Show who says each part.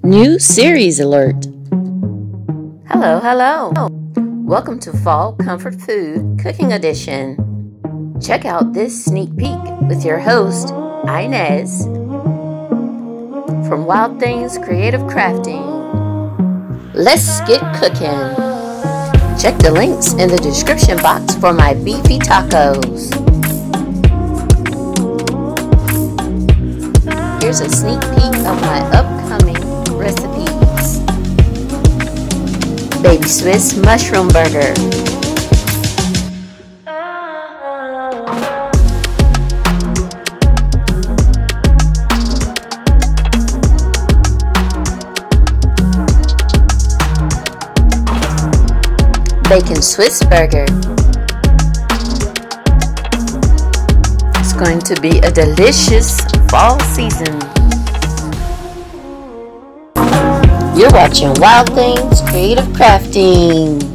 Speaker 1: New series alert.
Speaker 2: Hello, hello. Welcome to Fall Comfort Food Cooking Edition. Check out this sneak peek with your host, Inez, from Wild Things Creative Crafting. Let's get cooking. Check the links in the description box for my beefy tacos. Here's a sneak peek of my upcoming recipes. Baby Swiss mushroom burger. Bacon Swiss burger. It's going to be a delicious fall season. You're watching Wild Things Creative Crafting.